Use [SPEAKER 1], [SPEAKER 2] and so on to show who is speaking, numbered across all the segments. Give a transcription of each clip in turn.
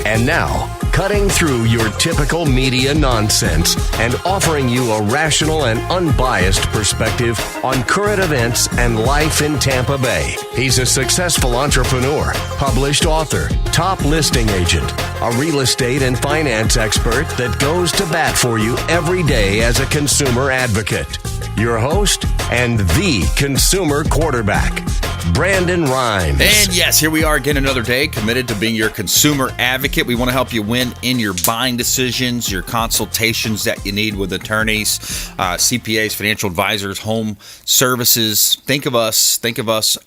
[SPEAKER 1] And now, cutting through your typical media nonsense and offering you a rational and unbiased perspective on current events and life in Tampa Bay. He's a successful entrepreneur, published author, top listing agent, a real estate and finance expert that goes to bat for you every day as a consumer advocate. Your host and the consumer quarterback, Brandon Rhymes.
[SPEAKER 2] And yes, here we are again another day, committed to being your consumer advocate. We want to help you win in your buying decisions, your consultations that you need with attorneys, CPAs, financial advisors, home services. Think of us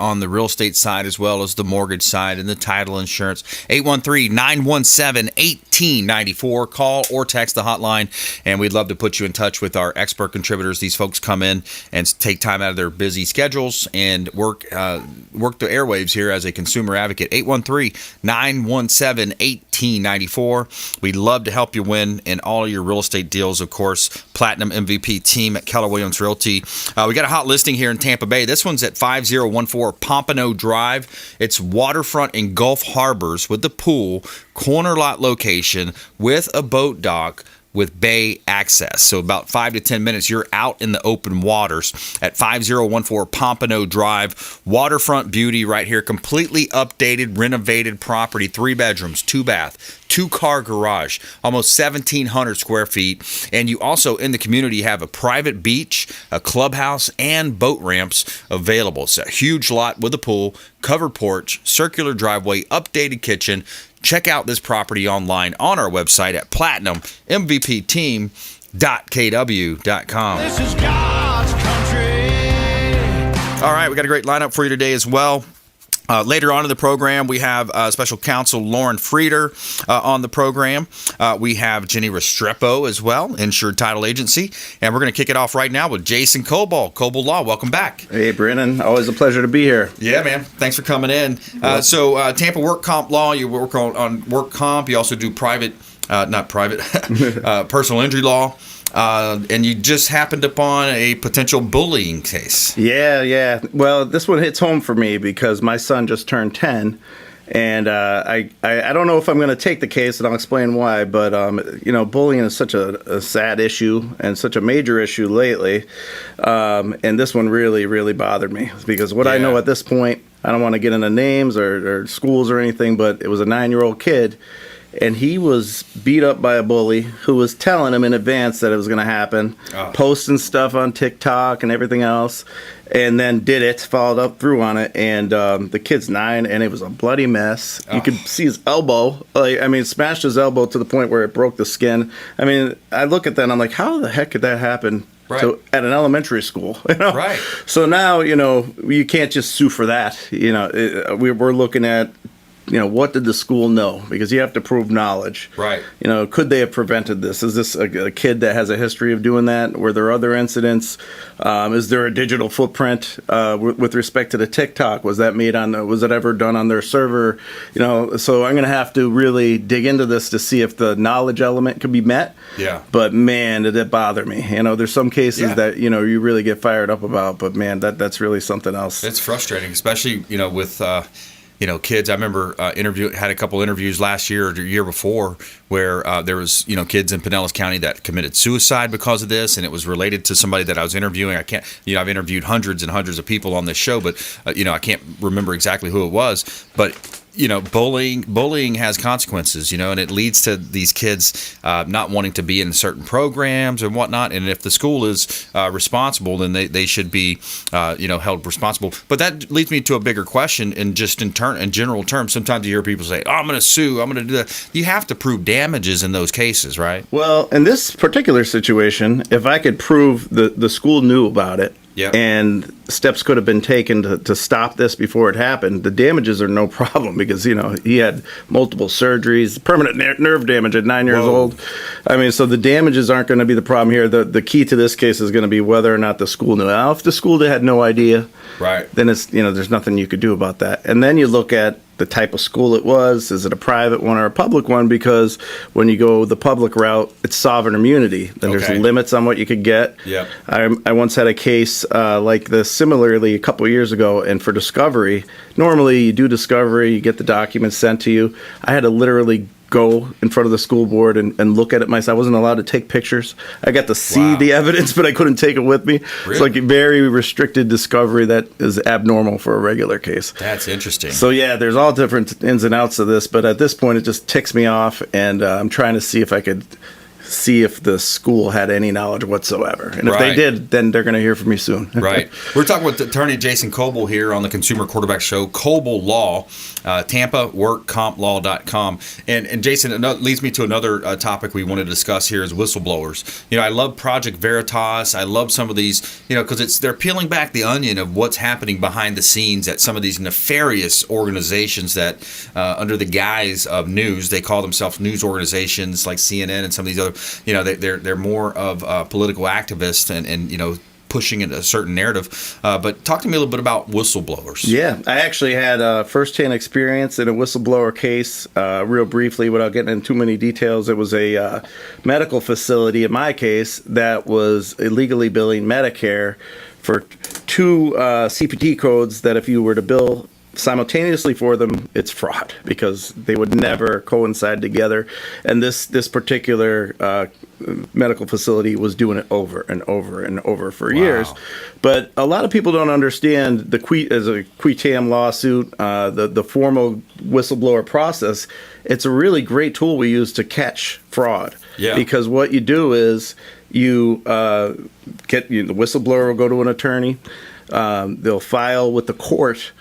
[SPEAKER 2] on the real estate side as well as the mortgage side and the title insurance. 813-917-1894. Call or text the hotline, and we'd love to put you in touch with our expert contributors. These folks come in and take time out of their busy schedules and work the airwaves here as a consumer advocate. 813-917-1894. We'd love to help you win in all of your real estate deals, of course. Platinum MVP team at Keller Williams Realty. We got a hot listing here in Tampa Bay. This one's at 5014 Pompano Drive. It's waterfront in Gulf Harbors with the pool, corner lot location with a boat dock with bay access. So about 5 to 10 minutes, you're out in the open waters at 5014 Pompano Drive. Waterfront beauty right here. Completely updated, renovated property. 3 bedrooms, 2 bath, 2-car garage, almost 1,700 square feet. And you also, in the community, have a private beach, a clubhouse, and boat ramps available. It's a huge lot with a pool, covered porch, circular driveway, updated kitchen. Check out this property online on our website at platinummvpteam.kw.com.
[SPEAKER 3] This is God's country.
[SPEAKER 2] All right, we got a great lineup for you today as well. Later on in the program, we have special counsel Lauren Frieder on the program. We have Jennie RESTREPO as well, Insured Title Agency. And we're going to kick it off right now with Jason Kobal, Kobal Law. Welcome back.
[SPEAKER 4] Hey, Brandon. Always a pleasure to be here.
[SPEAKER 2] Yeah, man. Thanks for coming in. So Tampa Work Comp Law, you work on work comp. You also do personal injury law. And you just happened upon a potential bullying case.
[SPEAKER 4] Yeah. Well, this one hits home for me because my son just turned 10, and I don't know if I'm going to take the case, and I'll explain why. But bullying is such a sad issue and such a major issue lately, and this one really, really bothered me because what I know at this point, I don't want to get into names or schools or anything, but it was a 9-year-old kid. And he was beat up by a bully who was telling him in advance that it was going to happen, posting stuff on TikTok and everything else, and then followed up through on it. And the kid's 9, and it was a bloody mess. You could see his elbow. Smashed his elbow to the point where it broke the skin. I look at that and I'm like, how the heck could that happen?
[SPEAKER 2] Right.
[SPEAKER 4] At an elementary school,
[SPEAKER 2] Right.
[SPEAKER 4] So now, you can't just sue for that. We're looking at, what did the school know? Because you have to prove knowledge.
[SPEAKER 2] Right.
[SPEAKER 4] Could they have prevented this? Is this a kid that has a history of doing that? Were there other incidents? Is there a digital footprint with respect to the TikTok? Was that was it ever done on their server? So I'm going to have to really dig into this to see if the knowledge element could be met.
[SPEAKER 2] Yeah.
[SPEAKER 4] But man, did it bother me. There's some cases that, you really get fired up about, but man, that's really something else.
[SPEAKER 2] It's frustrating, especially, with kids. I remember had a couple interviews last year or the year before where there was, kids in Pinellas County that committed suicide because of this, and it was related to somebody that I was interviewing. I've interviewed hundreds and hundreds of people on this show, but I can't remember exactly who it was. But bullying has consequences, and it leads to these kids not wanting to be in certain programs and whatnot. And if the school is responsible, then they should be, held responsible. But that leads me to a bigger question. And just in general terms, sometimes you hear people say, "Oh, I'm going to sue. I'm going to do that." You have to prove damages in those cases, right?
[SPEAKER 4] Well, in this particular situation, if I could prove the school knew about it,
[SPEAKER 2] Yep.
[SPEAKER 4] and steps could have been taken to stop this before it happened, the damages are no problem because, he had multiple surgeries, permanent nerve damage at 9 years old. So the damages aren't going to be the problem here. The key to this case is going to be whether or not the school knew. Now, if the school had no idea,
[SPEAKER 2] right,
[SPEAKER 4] then it's, there's nothing you could do about that. And then you look at the type of school it was. Is it a private one or a public one? Because when you go the public route, it's sovereign immunity. Then there's limits on what you could get.
[SPEAKER 2] Yep.
[SPEAKER 4] I once had a case like this similarly a couple of years ago, and for discovery, normally you do discovery, you get the documents sent to you. I had to literally go in front of the school board and look at it myself. I wasn't allowed to take pictures. I got to see the evidence, but I couldn't take it with me. Really? It's like a very restricted discovery that is abnormal for a regular case.
[SPEAKER 2] That's interesting.
[SPEAKER 4] So yeah, there's all different ins and outs of this, but at this point it just ticks me off, and I'm trying to see if I could see if the school had any knowledge whatsoever. And if they did, then they're going to hear from me soon.
[SPEAKER 2] Right. We're talking with attorney Jason Kobal here on the Consumer Quarterback Show. Kobal Law, TampaWorkCompLaw.com. And Jason, it leads me to another topic we want to discuss here is whistleblowers. You know, I love Project Veritas. I love some of these, you know, because they're peeling back the onion of what's happening behind the scenes at some of these nefarious organizations that, under the guise of news, they call themselves news organizations like CNN and some of these other. You know, they're more of political activists and you know, pushing a certain narrative. But talk to me a little bit about whistleblowers. Yeah,
[SPEAKER 4] I actually had firsthand experience in a whistleblower case. Real briefly, without getting into too many details, it was a medical facility in my case that was illegally billing Medicare for two CPT codes that if you were to bill simultaneously for them, it's fraud because they would never coincide together. And this particular medical facility was doing it over and over and over for years. But a lot of people don't understand the as a qui tam lawsuit, the formal whistleblower process. It's a really great tool we use to catch fraud. Yeah. Because what you do is you the whistleblower will go to an attorney. They'll file with the court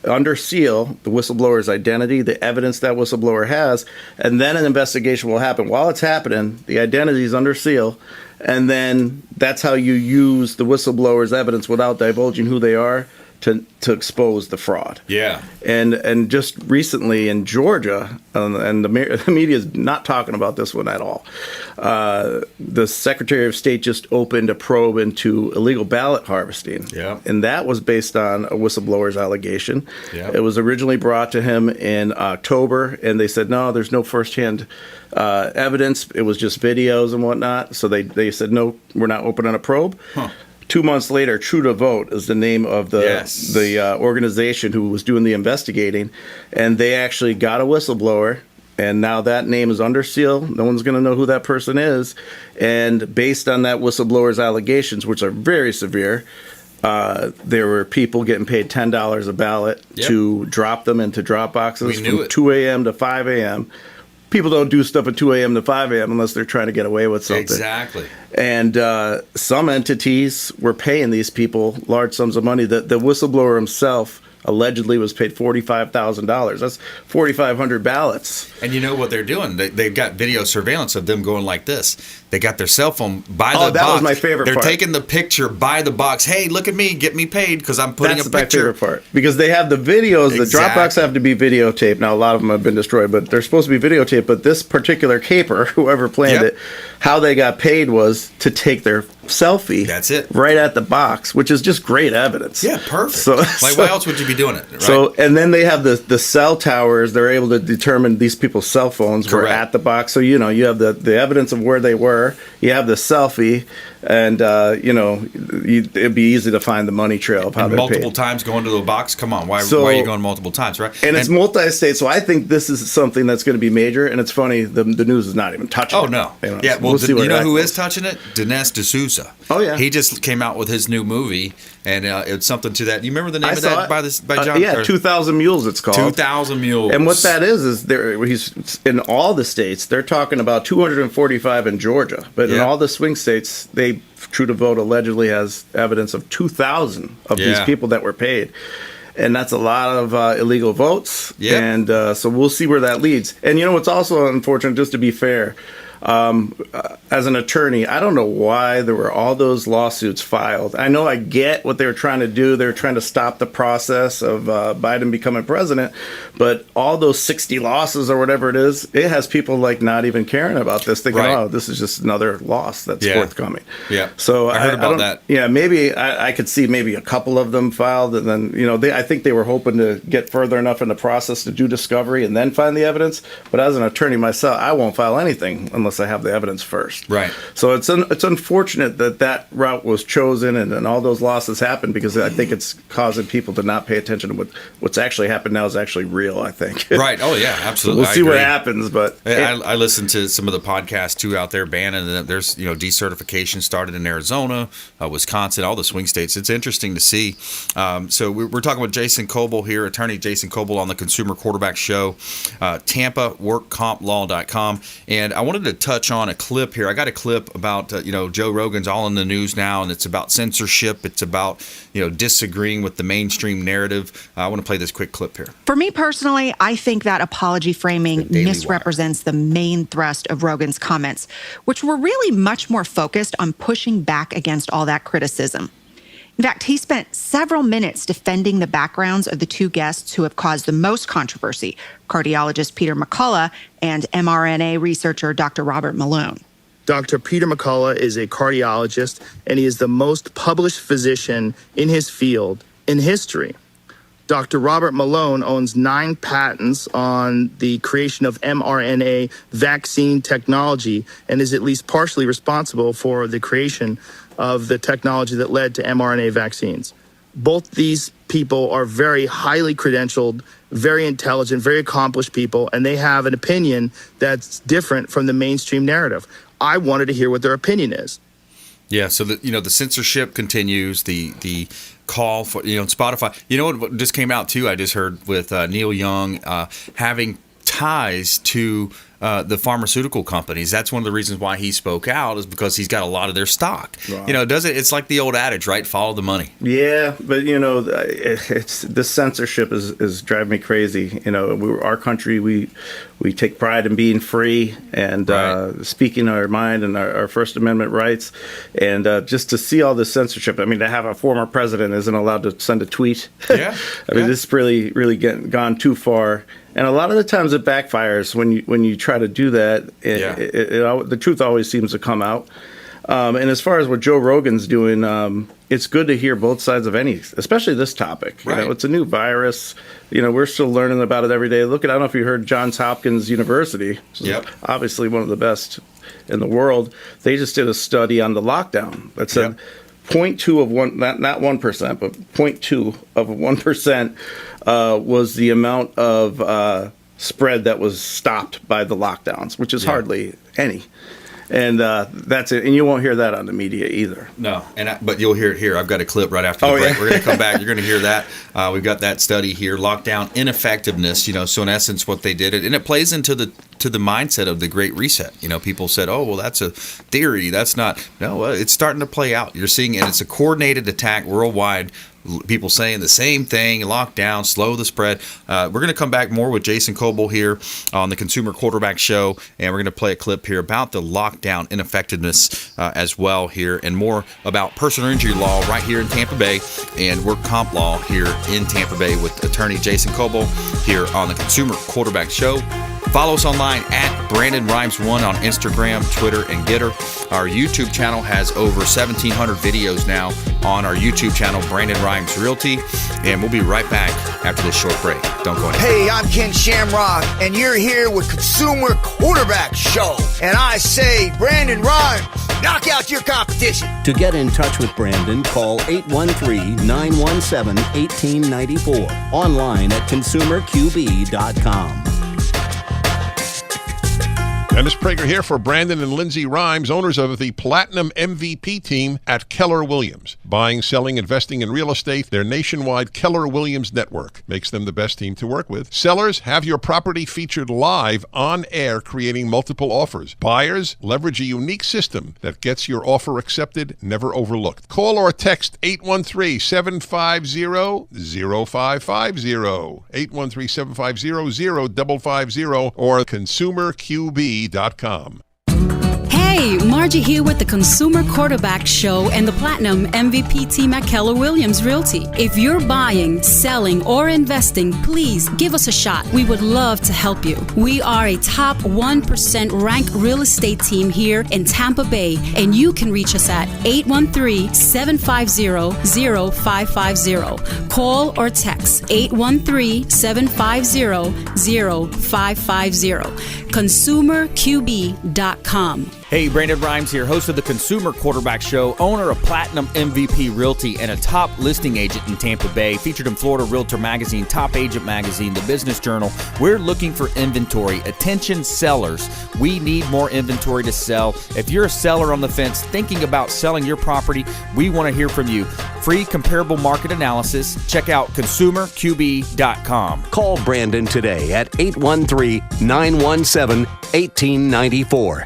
[SPEAKER 4] under seal the whistleblower's identity, the evidence that whistleblower has, and then an investigation will happen. While it's happening, the identity is under seal, and then that's how you use the whistleblower's evidence without divulging who they are to expose the fraud.
[SPEAKER 2] Yeah.
[SPEAKER 4] And just recently in Georgia, and the media is not talking about this one at all, the Secretary of State just opened a probe into illegal ballot harvesting. Yeah. And that was based on a whistleblower's allegation. Yeah. It was originally brought to him in October, and they said, no, there's no firsthand evidence. It was just videos and whatnot. So they said, no, we're not opening a probe. Huh. 2 months later, True to Vote is the name of the organization who was doing the investigating, and they actually got a whistleblower, and now that name is under seal. No one's going to know who that person is, and based on that whistleblower's allegations, which are very severe, there were people getting paid $10 a ballot to drop them into drop boxes from 2 a.m. to 5 a.m. People don't do stuff at 2 a.m. to 5 a.m. unless they're trying to get away with something.
[SPEAKER 2] Exactly.
[SPEAKER 4] And some entities were paying these people large sums of money. The whistleblower himself allegedly was paid $45,000. That's 4,500 ballots.
[SPEAKER 2] And you know what they're doing? They've got video surveillance of them going like this. They got their cell phone by the box. Oh, that was
[SPEAKER 4] my favorite part.
[SPEAKER 2] They're taking the picture by the box. Hey, look at me. Get me paid because I'm putting a picture.
[SPEAKER 4] That's my favorite part. Because they have the videos. Exactly. The Dropbox have to be videotaped. Now, a lot of them have been destroyed, but they're supposed to be videotaped. But this particular caper, whoever planned it, how they got paid was to take their selfie.
[SPEAKER 2] That's it.
[SPEAKER 4] Right at the box, which is just great evidence.
[SPEAKER 2] Yeah, perfect. So, why else would you be doing it? Right?
[SPEAKER 4] So, and then they have the cell towers. They're able to determine these people's cell phones were at the box. So, you know, you have the evidence of where they were. You have the selfie, and it'd be easy to find the money trail of how they're
[SPEAKER 2] multiple
[SPEAKER 4] paid.
[SPEAKER 2] Times going to the box. Come on, why are you going multiple times, right?
[SPEAKER 4] And it's multi-state, so I think this is something that's going to be major. And it's funny, the news is not even touching it.
[SPEAKER 2] Oh no,
[SPEAKER 4] yeah.
[SPEAKER 2] Well, you know who is touching it? Dinesh D'Souza.
[SPEAKER 4] Oh yeah,
[SPEAKER 2] he just came out with his new movie, and it's something to that. You remember the name of that by John?
[SPEAKER 4] Yeah, 2,000 Mules. It's called
[SPEAKER 2] 2,000 Mules.
[SPEAKER 4] And what that is he's in all the states. They're talking about 245 in Georgia, but in all the swing states, True to Vote allegedly has evidence of 2,000 of these people that were paid. And that's a lot of illegal votes. Yep. And so we'll see where that leads. And you know what's also unfortunate, just to be fair, as an attorney, I don't know why there were all those lawsuits filed. I know I get what they were trying to do. They were trying to stop the process of Biden becoming president. But all those 60 losses or whatever it is, it has people like not even caring about this, thinking, oh, this is just another loss that's forthcoming. Yeah. So
[SPEAKER 2] I heard about that.
[SPEAKER 4] Yeah, maybe I could see maybe a couple of them filed. And then, I think they were hoping to get further enough in the process to do discovery and then find the evidence. But as an attorney myself, I won't file anything unless unless I have the evidence first.
[SPEAKER 2] Right.
[SPEAKER 4] So it's unfortunate that route was chosen and all those losses happened, because I think it's causing people to not pay attention to what's actually happened now is actually real, I think.
[SPEAKER 2] Right. Oh, yeah, absolutely.
[SPEAKER 4] We'll see what happens, but...
[SPEAKER 2] I listened to some of the podcasts, too, out there, Bannon, and there's, decertification started in Arizona, Wisconsin, all the swing states. It's interesting to see. So we're talking with Jason Kobal here, attorney Jason Kobal on the Consumer Quarterback Show, TampaWorkCompLaw.com. And I wanted to touch on a clip here. I got a clip about, Joe Rogan's all in the news now, and it's about censorship. It's about, disagreeing with the mainstream narrative. I want to play this quick clip here.
[SPEAKER 5] For me personally, I think that apology framing misrepresents the main thrust of Rogan's comments, which were really much more focused on pushing back against all that criticism. In fact, he spent several minutes defending the backgrounds of the two guests who have caused the most controversy, cardiologist Peter McCullough and mRNA researcher Dr. Robert Malone.
[SPEAKER 6] Dr. Peter McCullough is a cardiologist, and he is the most published physician in his field in history. Dr. Robert Malone owns 9 patents on the creation of mRNA vaccine technology and is at least partially responsible for the creation of the technology that led to mRNA vaccines. Both these people are very highly credentialed, very intelligent, very accomplished people, and they have an opinion that's different from the mainstream narrative. I wanted to hear what their opinion is.
[SPEAKER 2] Yeah, so the censorship continues. The call for Spotify. You know what just came out too? I just heard with Neil Young having ties to the pharmaceutical companies. That's one of the reasons why he spoke out, is because he's got a lot of their stock. Right. It's like the old adage, right? Follow the money. Yeah,
[SPEAKER 4] but it's the censorship is driving me crazy. Our country, we take pride in being free and speaking our mind and our First Amendment rights, and just to see all this censorship. I mean, to have a former president isn't allowed to send a tweet.
[SPEAKER 2] Yeah,
[SPEAKER 4] this is really gone too far. And a lot of the times it backfires when you try to do that. The truth always seems to come out. And as far as what Joe Rogan's doing, it's good to hear both sides of especially this topic.
[SPEAKER 2] Right.
[SPEAKER 4] It's a new virus. We're still learning about it every day. I don't know if you heard Johns Hopkins University, which is obviously one of the best in the world. They just did a study on the lockdown that said 0.2 of one, not 1%, but 0.2 of 1% was the amount of spread that was stopped by the lockdowns, which is hardly any. And that's it. And you won't hear that on the media either.
[SPEAKER 2] No, but you'll hear it here. I've got a clip right after the break. We're going to come back. You're going to hear that. We've got that study here, lockdown ineffectiveness. So in essence, what they did, and it plays into the mindset of the Great Reset. People said, "Oh, well, that's a theory. That's not." No, it's starting to play out. You're seeing it. It's a coordinated attack worldwide. People saying the same thing, lockdown, slow the spread. We're going to come back more with Jason Kobal here on the Consumer Quarterback Show, and we're going to play a clip here about the lockdown ineffectiveness as well here, and more about personal injury law right here in Tampa Bay and work comp law here in Tampa Bay with attorney Jason Kobal here on the Consumer Quarterback Show. Follow us online at Brandon Rhymes1 on Instagram, Twitter, and Getter. Our YouTube channel has over 1,700 videos now on our YouTube channel, Brandon Rhymes Realty. And we'll be right back after this short break. Don't go anywhere.
[SPEAKER 7] Hey, I'm Ken Shamrock, and you're here with Consumer Quarterback Show. And I say, Brandon Rhymes, knock out your competition.
[SPEAKER 1] To get in touch with Brandon, call 813-917-1894. Online at consumerqb.com.
[SPEAKER 8] Dennis Prager here for Brandon and Lindsay Rhymes, owners of the Platinum MVP team at Keller Williams. Buying, selling, investing in real estate, their nationwide Keller Williams network makes them the best team to work with. Sellers, have your property featured live on air, creating multiple offers. Buyers, leverage a unique system that gets your offer accepted, never overlooked. Call or text 813-750-0550, 813-750-0550, or consumerqb.com.
[SPEAKER 9] Hey, Margie here with the Consumer Quarterback Show and the Platinum MVP team at Keller Williams Realty. If you're buying, selling, or investing, please give us a shot. We would love to help you. We are a top 1% ranked real estate team here in Tampa Bay, and you can reach us at 813-750-0550. Call or text 813-750-0550. ConsumerQB.com.
[SPEAKER 2] Hey, Brandon Rhymes here, host of the Consumer Quarterback Show, owner of Platinum MVP Realty, and a top listing agent in Tampa Bay, featured in Florida Realtor Magazine, Top Agent Magazine, The Business Journal. We're looking for inventory. Attention sellers, we need more inventory to sell. If you're a seller on the fence thinking about selling your property, we want to hear from you. Free comparable market analysis. Check out ConsumerQB.com.
[SPEAKER 1] Call Brandon today at 813-917-1894.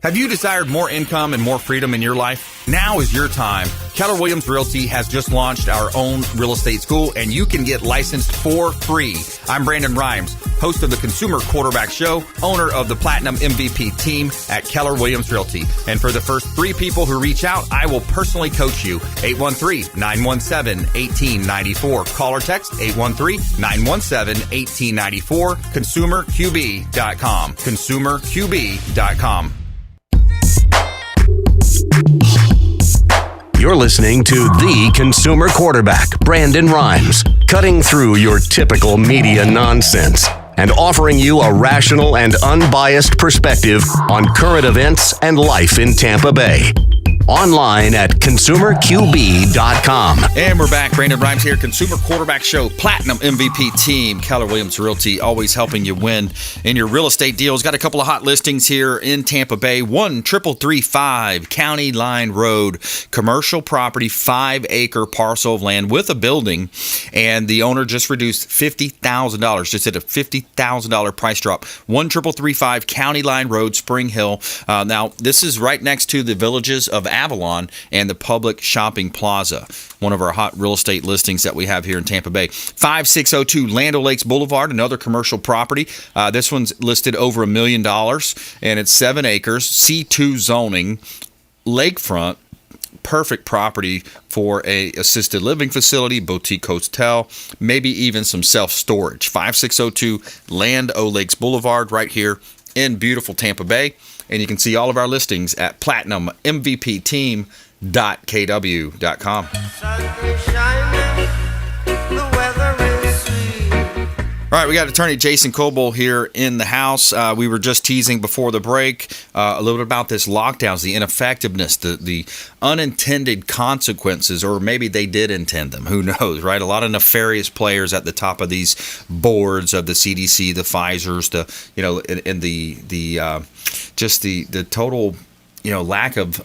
[SPEAKER 2] Have you desired more income and more freedom in your life? Now is your time. Keller Williams Realty has just launched our own real estate school, and you can get licensed for free. I'm Brandon Rhymes, host of the Consumer Quarterback Show, owner of the Platinum MVP team at Keller Williams Realty. And for the first 3 people who reach out, I will personally coach you. 813-917-1894. Call or text 813-917-1894. ConsumerQB.com. ConsumerQB.com.
[SPEAKER 1] You're listening to the Consumer Quarterback, Brandon Rhymes, cutting through your typical media nonsense and offering you a rational and unbiased perspective on current events and life in Tampa Bay. Online at ConsumerQB.com.
[SPEAKER 2] And we're back. Brandon Rhymes here, Consumer Quarterback Show, Platinum MVP team, Keller Williams Realty, always helping you win in your real estate deals. Got a couple of hot listings here in Tampa Bay. 13335 County Line Road, commercial property, 5-acre parcel of land with a building, and the owner just reduced $50,000, just hit a $50,000 price drop. 13335 County Line Road, Spring Hill. Now, this is right next to the Villages of Avalon and the Public Shopping Plaza, one of our hot real estate listings that we have here in Tampa Bay. 5602 Land O'Lakes Boulevard, another commercial property. This one's listed over $1 million, and it's 7 acres, C2 zoning, lakefront. Perfect property for a assisted living facility, boutique hotel, maybe even some self-storage. 5602 Land O'Lakes Boulevard, right here in beautiful Tampa Bay. And you can see all of our listings at platinummvpteam.kw.com. All right, we got attorney Jason Kobal here in the house. We were just teasing before the break a little bit about this lockdowns, the ineffectiveness, the unintended consequences, or maybe they did intend them. Who knows, right? A lot of nefarious players at the top of these boards of the CDC, the Pfizer's, and the total, lack of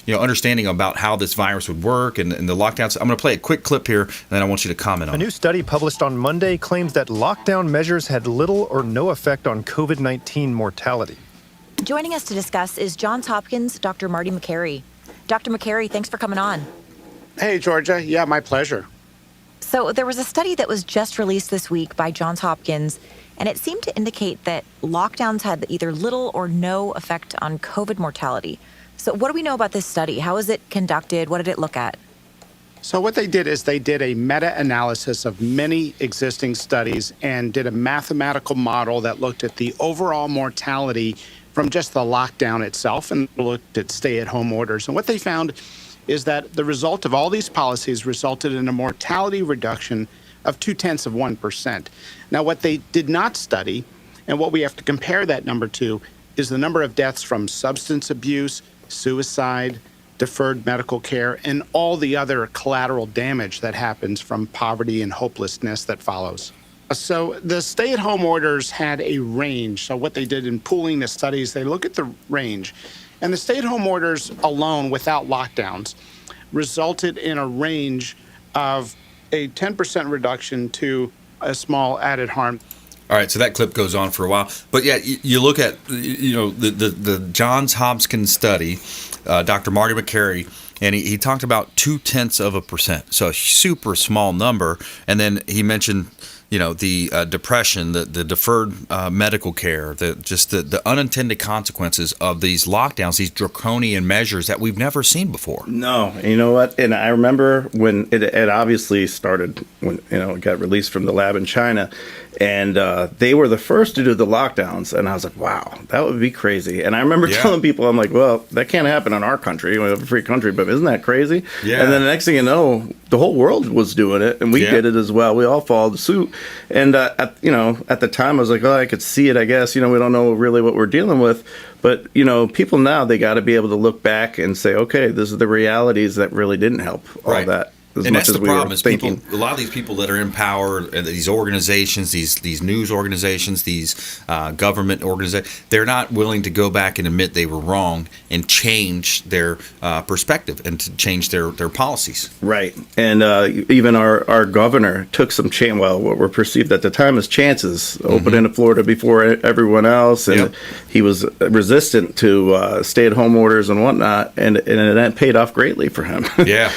[SPEAKER 2] understanding about how this virus would work and the lockdowns. I'm going to play a quick clip here, and then I want you to comment on it.
[SPEAKER 10] A new study published on Monday claims that lockdown measures had little or no effect on COVID-19 mortality.
[SPEAKER 11] Joining us to discuss is Johns Hopkins' Dr. Marty Makary. Dr. Makary, thanks for coming on.
[SPEAKER 12] Hey, Georgia. Yeah, my pleasure.
[SPEAKER 11] So there was a study that was just released this week by Johns Hopkins, and it seemed to indicate that lockdowns had either little or no effect on COVID mortality. So what do we know about this study? How was it conducted? What did it look at?
[SPEAKER 12] So what they did is they did a meta-analysis of many existing studies and did a mathematical model that looked at the overall mortality from just the lockdown itself and looked at stay-at-home orders. And what they found is that the result of all these policies resulted in a mortality reduction of 0.2%. Now, what they did not study, and what we have to compare that number to, is the number of deaths from substance abuse, suicide, deferred medical care, and all the other collateral damage that happens from poverty and hopelessness that follows. So the stay-at-home orders had a range. So what they did in pooling the studies, they look at the range. And the stay-at-home orders alone, without lockdowns, resulted in a range of a 10% reduction to a small added harm.
[SPEAKER 2] All right, so that clip goes on for a while. But yeah, you look at, the Johns Hopkins study, Dr. Marty Makary, and he talked about 0.2%. So a super small number. And then he mentioned, the depression, the deferred medical care, the unintended consequences of these lockdowns, these draconian measures that we've never seen before.
[SPEAKER 4] No, and you know what? And I remember when it obviously started when it got released from the lab in China, and they were the first to do the lockdowns, and I was like, wow, that would be crazy. And I remember telling people, I'm like, well, that can't happen in our country. We have a free country, but isn't that crazy? Yeah. And then the next thing you know, the whole world was doing it, and we did it as well. We all followed suit. And at the time, I was like, oh, I could see it. I guess we don't know really what we're dealing with, but people now, they got to be able to look back and say, okay, this is the realities that really didn't help all that.
[SPEAKER 2] And that's the problem is a lot of these people that are in power, these organizations, these news organizations, these government organizations, they're not willing to go back and admit they were wrong and change their perspective and to change their policies.
[SPEAKER 4] Right. And even our governor took some what were perceived at the time as chances, opening to Florida before everyone else. And he was resistant to stay-at-home orders and whatnot. And it paid off greatly for him. Yeah.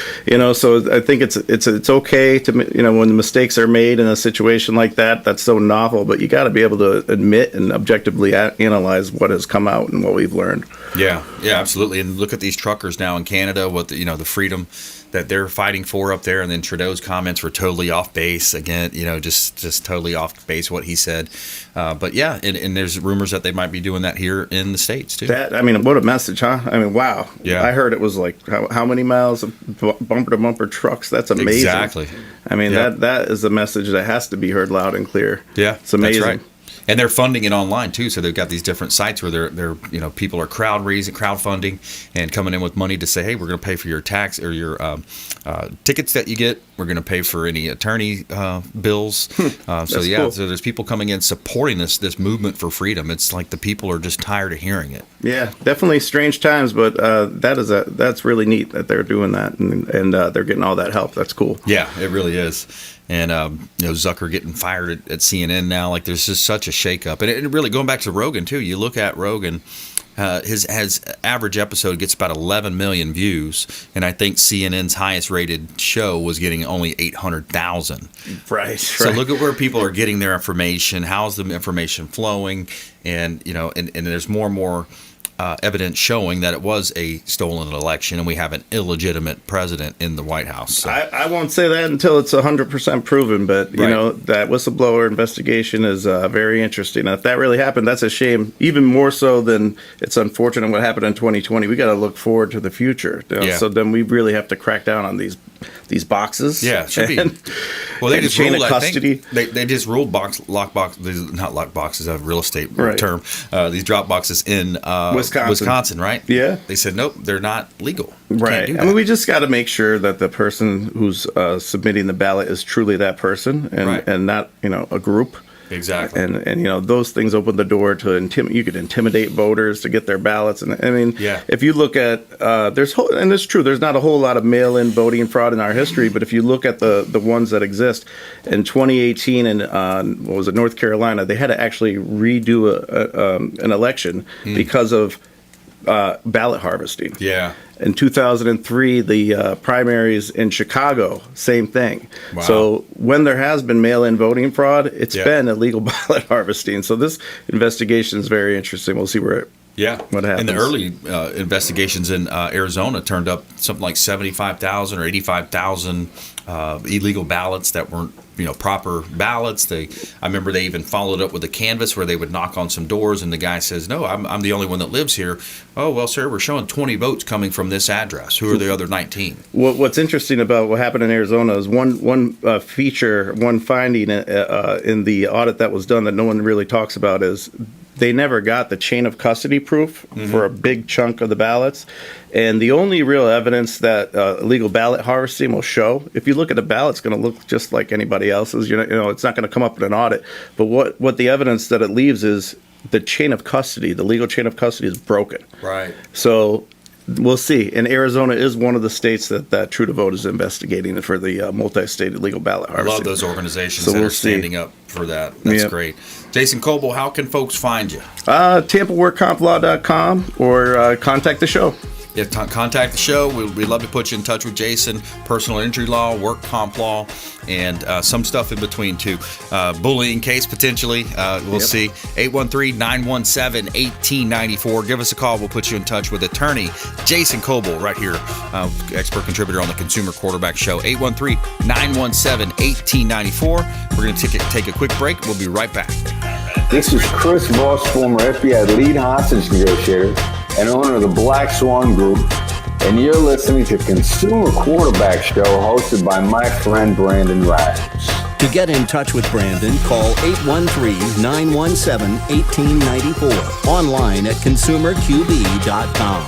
[SPEAKER 4] So I think it's okay to when the mistakes are made in a situation like that, that's so novel, but you got to be able to admit and objectively analyze what has come out and what we've learned.
[SPEAKER 2] Yeah, absolutely. And look at these truckers now in Canada, what the freedom that they're fighting for up there, and then Trudeau's comments were totally off base again. Just totally off base what he said. But yeah, and there's rumors that they might be doing that here in the States too.
[SPEAKER 4] What a message, huh? Wow. Yeah. I heard it was like how many miles of bumper to bumper trucks. That's amazing.
[SPEAKER 2] Exactly.
[SPEAKER 4] That is a message that has to be heard loud and clear.
[SPEAKER 2] Yeah,
[SPEAKER 4] it's amazing.
[SPEAKER 2] That's right. And they're funding it online too, so they've got these different sites where they're people are crowdfunding and coming in with money to say, hey, we're going to pay for your tax or your tickets that you get. We're going to pay for any attorney bills. Cool. So there's people coming in supporting this movement for freedom. It's like the people are just tired of hearing it.
[SPEAKER 4] Yeah, definitely strange times, but that's really neat that they're doing that and they're getting all that help. That's cool.
[SPEAKER 2] Yeah, it really is. And Zucker getting fired at CNN now, like there's just such a shakeup. And it really going back to Rogan too. You look at Rogan, his average episode gets about 11 million views, and I think CNN's highest rated show was getting only 800,000.
[SPEAKER 4] Right.
[SPEAKER 2] So look at where people are getting their information. How's the information flowing? And and there's more and more evidence showing that it was a stolen election and we have an illegitimate president in the White House. So.
[SPEAKER 4] I won't say that until it's 100% proven, but that whistleblower investigation is very interesting. If that really happened, that's a shame, even more so than it's unfortunate what happened in 2020. We got to look forward to the future. So then we really have to crack down on these boxes.
[SPEAKER 2] Yeah, it should be. Well, they just ruled custody. They just ruled not lock boxes, a real estate term. These drop boxes in Wisconsin, right?
[SPEAKER 4] Yeah.
[SPEAKER 2] They said nope, they're not legal.
[SPEAKER 4] Right. We just got to make sure that the person who's submitting the ballot is truly that person and not a group.
[SPEAKER 2] Exactly.
[SPEAKER 4] And those things open the door to you could intimidate voters to get their ballots. And if you look at and it's true, there's not a whole lot of mail-in voting fraud in our history, but if you look at the ones that exist in 2018 in North Carolina, they had to actually redo an election because of ballot harvesting.
[SPEAKER 2] Yeah.
[SPEAKER 4] In 2003, the primaries in Chicago, same thing. Wow. So when there has been mail-in voting fraud, it's been illegal ballot harvesting. So this investigation is very interesting. We'll see what happens.
[SPEAKER 2] And the early investigations in Arizona turned up something like 75,000 or 85,000 illegal ballots that weren't proper ballots. I remember they even followed up with a canvas where they would knock on some doors and the guy says, no, I'm the only one that lives here. Oh, well, sir, we're showing 20 votes coming from this address. Who are the other 19?
[SPEAKER 4] What's interesting about what happened in Arizona is one finding in the audit that was done that no one really talks about is they never got the chain of custody proof for a big chunk of the ballots. And the only real evidence that illegal ballot harvesting will show, if you look at a ballot, it's going to look just like anybody else's. It's not going to come up in an audit. But what the evidence that it leaves is the chain of custody, the legal chain of custody is broken.
[SPEAKER 2] Right.
[SPEAKER 4] So we'll see. And Arizona is one of the states that True to Vote is investigating for the multi-state illegal ballot harvesting.
[SPEAKER 2] I love those organizations that are standing up for that. That's great. Jason Kobal, how can folks find you?
[SPEAKER 4] TampaWorkCompLaw.com or contact the show.
[SPEAKER 2] Yeah, contact the show. We'd love to put you in touch with Jason. Personal injury law, work comp law, and some stuff in between too. Bullying case potentially. We'll see. 813-917-1894. Give us a call. We'll put you in touch with attorney Jason Kobal right here, expert contributor on the Consumer Quarterback Show. 813-917-1894. We're going to take a quick break. We'll be right back.
[SPEAKER 13] This is Chris Voss, former FBI lead hostage negotiator and owner of the Black Swan Group, and you're listening to Consumer Quarterback Show hosted by my friend Brandon Rhymes.
[SPEAKER 1] To get in touch with Brandon, call 813-917-1894. Online at consumerqb.com.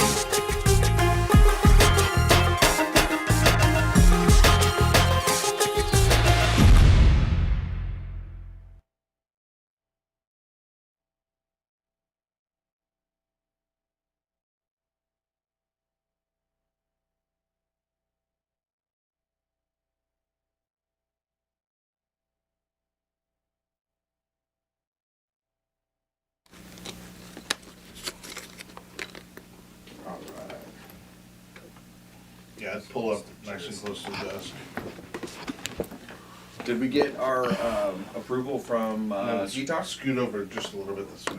[SPEAKER 3] Yeah, I'd pull up nice and close to the desk.
[SPEAKER 2] Did we get our approval from
[SPEAKER 3] GTOC? Scoot over just a little bit this way.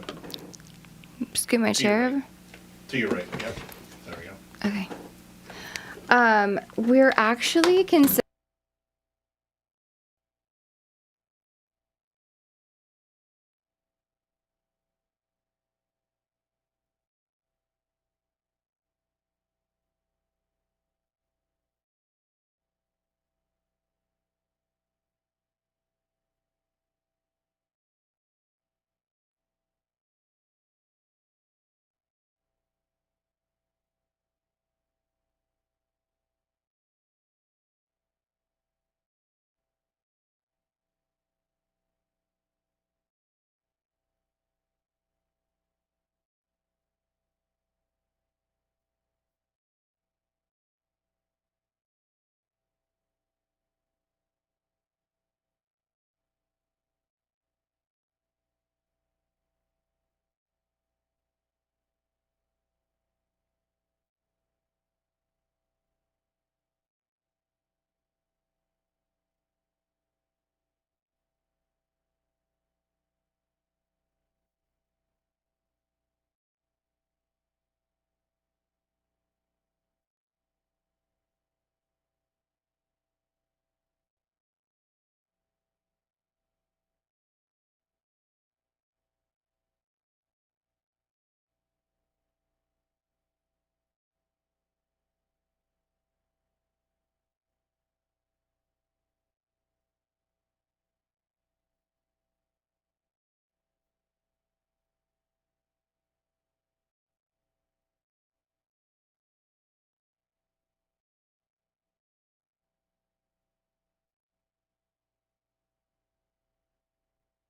[SPEAKER 14] Scoot my chair over?
[SPEAKER 3] To your right, yep. There we go.
[SPEAKER 14] Okay. We're actually considering.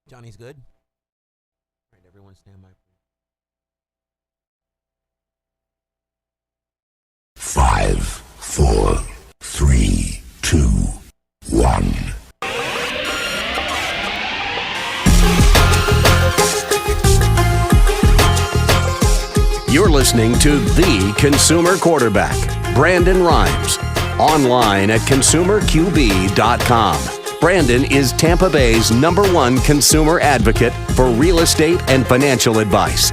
[SPEAKER 15] Johnny's good. All right, everyone stand by.
[SPEAKER 16] 5, 4, 3, 2, 1.
[SPEAKER 1] You're listening to The Consumer Quarterback, Brandon Rhymes. Online at consumerqb.com. Brandon is Tampa Bay's #1 consumer advocate for real estate and financial advice.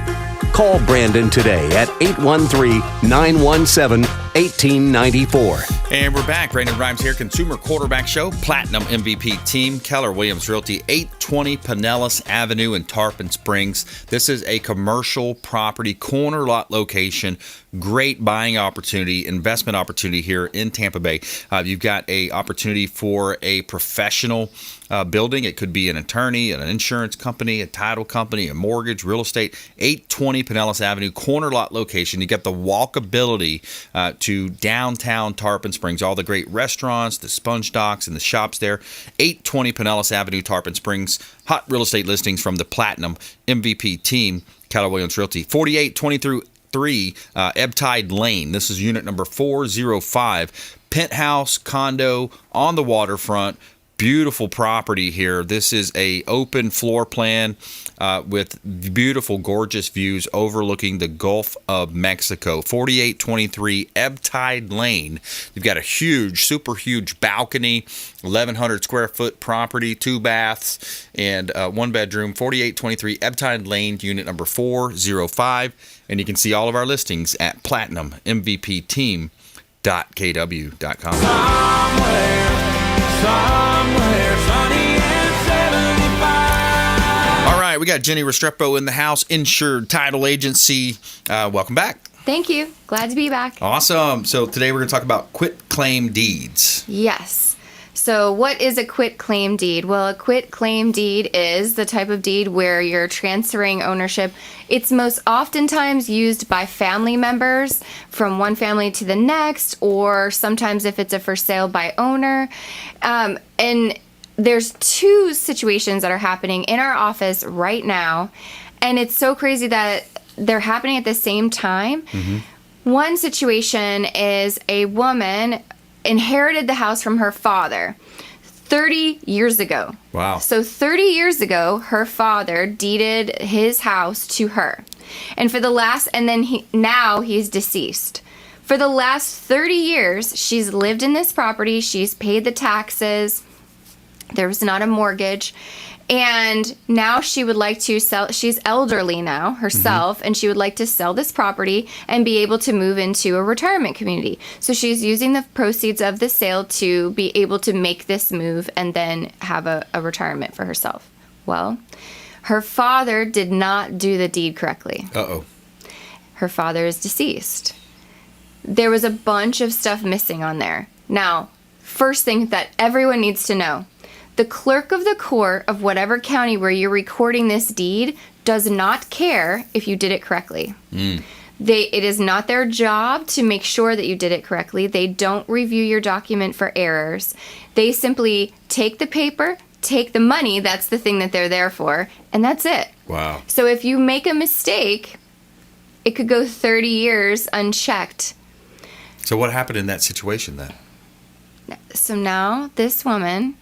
[SPEAKER 1] Call Brandon today at 813-917-1894.
[SPEAKER 2] And we're back. Brandon Rhymes here, Consumer Quarterback Show, Platinum MVP team, Keller Williams Realty, 820 Pinellas Avenue in Tarpon Springs. This is a commercial property, corner lot location, great buying opportunity, investment opportunity here in Tampa Bay. You've got a opportunity for a professional building. It could be an attorney, an insurance company, a title company, a mortgage, real estate. 820 Pinellas Avenue, corner lot location. You got the walkability to downtown Tarpon Springs, all the great restaurants, the sponge docks, and the shops there. 820 Pinellas Avenue, Tarpon Springs. Hot real estate listings from the Platinum MVP team, Keller Williams Realty. 4823 Ebbtide Lane. This is unit number 405. Penthouse condo on the waterfront. beautiful property here. This is a open floor plan with beautiful, gorgeous views overlooking the Gulf of Mexico. 4823 Ebbtide Lane. You've got a huge, super huge balcony, 1,100 square foot property, 2 baths, and 1 bedroom. 4823 Ebbtide Lane, unit number 405. And you can see all of our listings at platinummvpteam.kw.com.
[SPEAKER 17] Somewhere sunny and 75.
[SPEAKER 2] All right, we got Jennie Restrepo in the house, Insured Title Agency. Welcome back.
[SPEAKER 14] Thank you. Glad to be back.
[SPEAKER 2] Awesome. So today we're going to talk about quitclaim deeds.
[SPEAKER 14] Yes. So what is a quitclaim deed? Well, a quitclaim deed is the type of deed where you're transferring ownership. It's most oftentimes used by family members from one family to the next, or sometimes if it's a for sale by owner. And there's 2 situations that are happening in our office right now, and it's so crazy that they're happening at the same time. Mm-hmm. One situation is a woman inherited the house from her father 30 years ago.
[SPEAKER 2] Wow.
[SPEAKER 14] So 30 years ago, her father deeded his house to her. And for the last, and then now he's deceased. For the last 30 years, she's lived in this property. She's paid the taxes. There was not a mortgage. And now she would like to sell. She's elderly now herself, and she would like to sell this property and be able to move into a retirement community. So she's using the proceeds of the sale to be able to make this move and then have a retirement for herself. Well, her father did not do the deed correctly.
[SPEAKER 2] Uh-oh.
[SPEAKER 14] Her father is deceased. There was a bunch of stuff missing on there. Now, first thing that everyone needs to know, the clerk of the court of whatever county where you're recording this deed does not care if you did it correctly. It is not their job to make sure that you did it correctly. They don't review your document for errors. They simply take the paper, take the money, that's the thing that they're there for, and that's it.
[SPEAKER 2] Wow.
[SPEAKER 14] So if you make a mistake, it could go 30 years unchecked.
[SPEAKER 2] So what happened in that situation then?
[SPEAKER 14] So now this woman,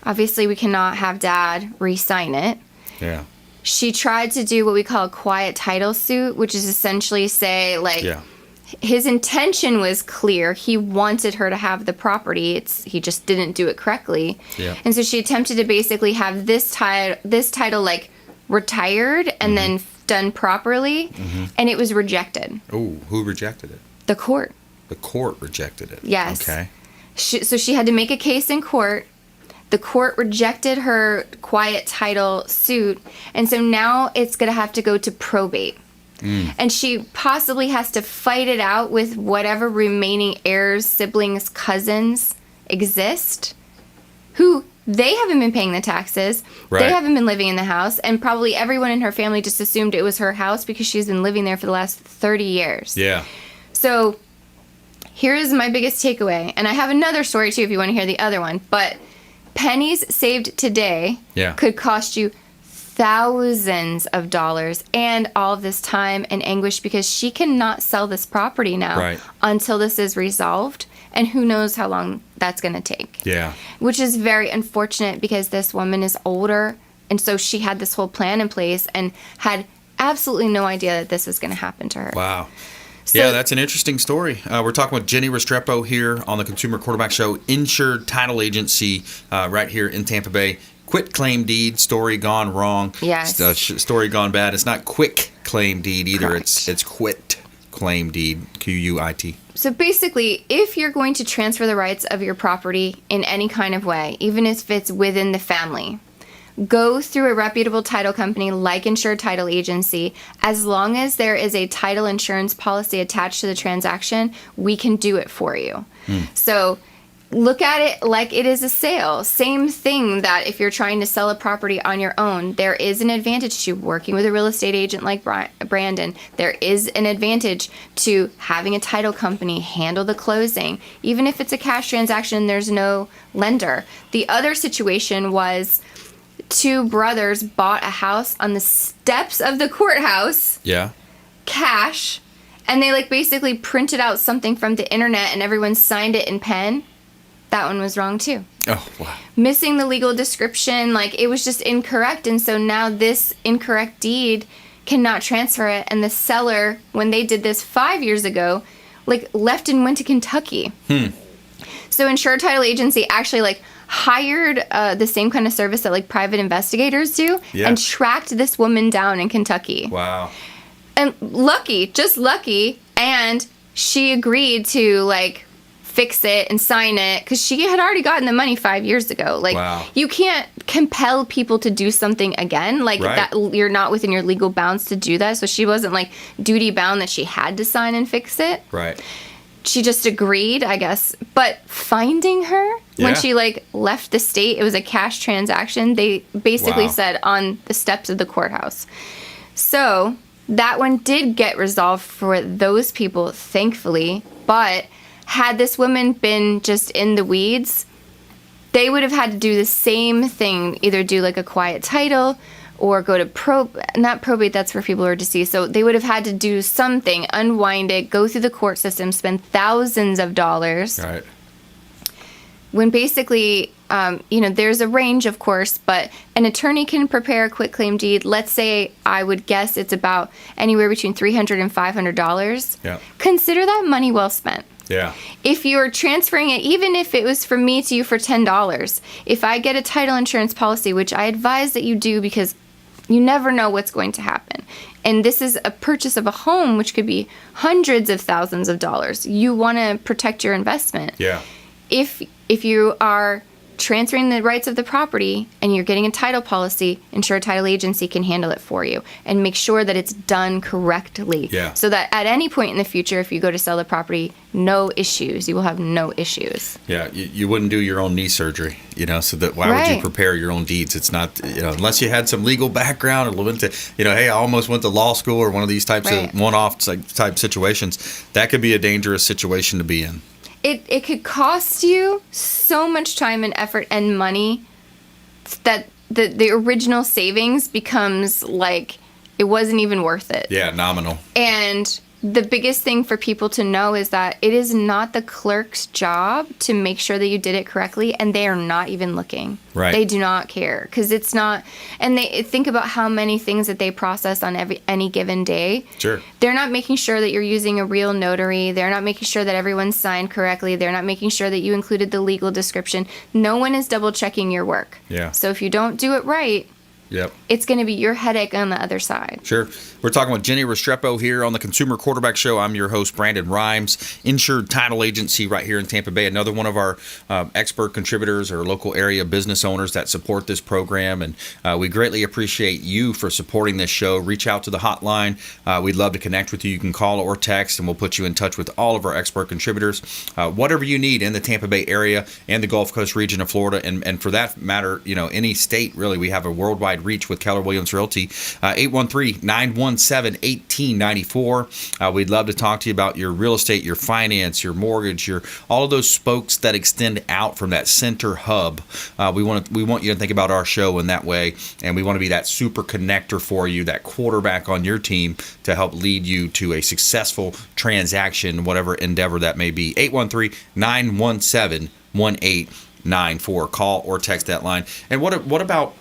[SPEAKER 14] obviously we cannot have dad re-sign it.
[SPEAKER 2] Yeah.
[SPEAKER 14] She tried to do what we call a quiet title suit, which is essentially say, like, his intention was clear. He wanted her to have the property. He just didn't do it correctly.
[SPEAKER 2] Yeah.
[SPEAKER 14] And so she attempted to basically have this title like retired and then done properly, and it was rejected.
[SPEAKER 2] Oh, who rejected it?
[SPEAKER 14] The court.
[SPEAKER 2] The court rejected it.
[SPEAKER 14] Yes.
[SPEAKER 2] Okay.
[SPEAKER 14] So she had to make a case in court. The court rejected her quiet title suit, and so now it's going to have to go to probate. And she possibly has to fight it out with whatever remaining heirs, siblings, cousins exist, who they haven't been paying the taxes.
[SPEAKER 2] Right.
[SPEAKER 14] They haven't been living in the house, and probably everyone in her family just assumed it was her house because she's been living there for the last 30 years.
[SPEAKER 2] Yeah.
[SPEAKER 14] So here's my biggest takeaway, and I have another story too if you want to hear the other one, but pennies saved today could cost you thousands of dollars and all of this time and anguish because she cannot sell this property now until this is resolved, and who knows how long that's going to take.
[SPEAKER 2] Yeah.
[SPEAKER 14] Which is very unfortunate because this woman is older, and so she had this whole plan in place and had absolutely no idea that this was going to happen to her.
[SPEAKER 2] Wow. Yeah, that's an interesting story. We're talking with Jennie Restrepo here on the Consumer Quarterback Show, Insured Title Agency, right here in Tampa Bay. Quit claim deed, story gone wrong.
[SPEAKER 14] Yes.
[SPEAKER 2] Story gone bad. It's not quick claim deed either.
[SPEAKER 14] Correct.
[SPEAKER 2] It's quit claim deed, Q-U-I-T.
[SPEAKER 14] So basically, if you're going to transfer the rights of your property in any kind of way, even if it's within the family, go through a reputable title company like Insured Title Agency. As long as there is a title insurance policy attached to the transaction, we can do it for you. So look at it like it is a sale. Same thing that if you're trying to sell a property on your own, there is an advantage to working with a real estate agent like Brandon. There is an advantage to having a title company handle the closing, even if it's a cash transaction, there's no lender. The other situation was 2 brothers bought a house on the steps of the courthouse.
[SPEAKER 2] Yeah.
[SPEAKER 14] Cash. And they basically printed out something from the internet and everyone signed it in pen. that one was wrong too.
[SPEAKER 2] Oh, wow.
[SPEAKER 14] Missing the legal description, like it was just incorrect. And so now this incorrect deed cannot transfer it. And the seller, when they did this 5 years ago, like left and went to Kentucky. So Insured Title Agency actually like hired the same kind of service that like private investigators do and tracked this woman down in Kentucky.
[SPEAKER 2] Wow.
[SPEAKER 14] And just lucky. And she agreed to like fix it and sign it because she had already gotten the money 5 years ago. Like, you can't compel people to do something again. Like, that you're not within your legal bounds to do that. So she wasn't, like, duty bound that she had to sign and fix it.
[SPEAKER 2] Right.
[SPEAKER 14] She just agreed, I guess. But finding her, when she, like, left the state, it was a cash transaction. They basically said on the steps of the courthouse. So that one did get resolved for those people, thankfully. But had this woman been just in the weeds, they would have had to do the same thing, either do like a quiet title or go to not probate, that's for people who are deceased. So they would have had to do something, unwind it, go through the court system, spend thousands of dollars.
[SPEAKER 2] Right.
[SPEAKER 14] When basically, there's a range, of course, but an attorney can prepare a quitclaim deed. Let's say I would guess it's about anywhere between $300 and $500.
[SPEAKER 2] Yeah.
[SPEAKER 14] Consider that money well spent.
[SPEAKER 2] Yeah.
[SPEAKER 14] If you're transferring it, even if it was from me to you for $10, if I get a title insurance policy, which I advise that you do because you never know what's going to happen. And this is a purchase of a home, which could be hundreds of thousands of dollars. You want to protect your investment.
[SPEAKER 2] Yeah.
[SPEAKER 14] If you are transferring the rights of the property and you're getting a title policy, Insured Title Agency can handle it for you and make sure that it's done correctly.
[SPEAKER 2] Yeah.
[SPEAKER 14] So that at any point in the future, if you go to sell the property, no issues. You will have no issues.
[SPEAKER 2] Yeah, you wouldn't do your own knee surgery, so that why would you prepare your own deeds? It's not, unless you had some legal background or went to, hey, I almost went to law school or one of these types of one-off type situations. That could be a dangerous situation to be in.
[SPEAKER 14] It could cost you so much time and effort and money that the original savings becomes like it wasn't even worth it.
[SPEAKER 2] Yeah, nominal.
[SPEAKER 14] And the biggest thing for people to know is that it is not the clerk's job to make sure that you did it correctly, and they are not even looking.
[SPEAKER 2] Right.
[SPEAKER 14] They do not care because it's not. And they think about how many things that they process on any given day.
[SPEAKER 2] Sure.
[SPEAKER 14] They're not making sure that you're using a real notary. They're not making sure that everyone's signed correctly. They're not making sure that you included the legal description. No one is double checking your work.
[SPEAKER 2] Yeah.
[SPEAKER 14] So if you don't do it right, it's going to be your headache on the other side.
[SPEAKER 2] Sure. We're talking with Jennie RESTREPO here on the Consumer Quarterback Show. I'm your host, Brandon Rhymes, Insured Title Agency right here in Tampa Bay. Another one of our expert contributors or local area business owners that support this program. And we greatly appreciate you for supporting this show. Reach out to the hotline. We'd love to connect with you. You can call or text, and we'll put you in touch with all of our expert contributors. Whatever you need in the Tampa Bay area and the Gulf Coast region of Florida. And for that matter, any state, really, we have a worldwide reach with Keller Williams Realty. 813-917-1894. We'd love to talk to you about your real estate, your finance, your mortgage, all of those spokes that extend out from that center hub. We want you to think about our show in that way, and we want to be that super connector for you, that quarterback on your team to help lead you to a successful transaction, whatever endeavor that may be. 813-917-1894. Call or text that line. And what about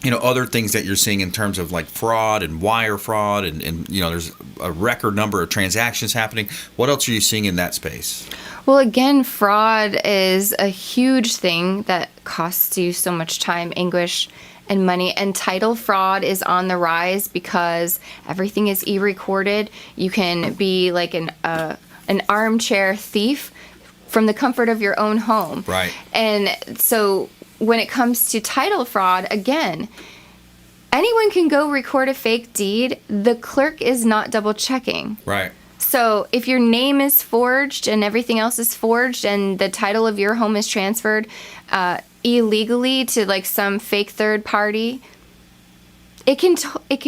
[SPEAKER 2] other things that you're seeing in terms of like fraud and wire fraud and there's a record number of transactions happening. What else are you seeing in that space?
[SPEAKER 14] Well, again, fraud is a huge thing that costs you so much time, anguish, and money. And title fraud is on the rise because everything is e-recorded. You can be like an armchair thief from the comfort of your own home.
[SPEAKER 2] Right.
[SPEAKER 14] And so when it comes to title fraud, again, anyone can go record a fake deed. The clerk is not double checking.
[SPEAKER 2] Right.
[SPEAKER 14] So if your name is forged and everything else is forged and the title of your home is transferred illegally to like some fake third party, it can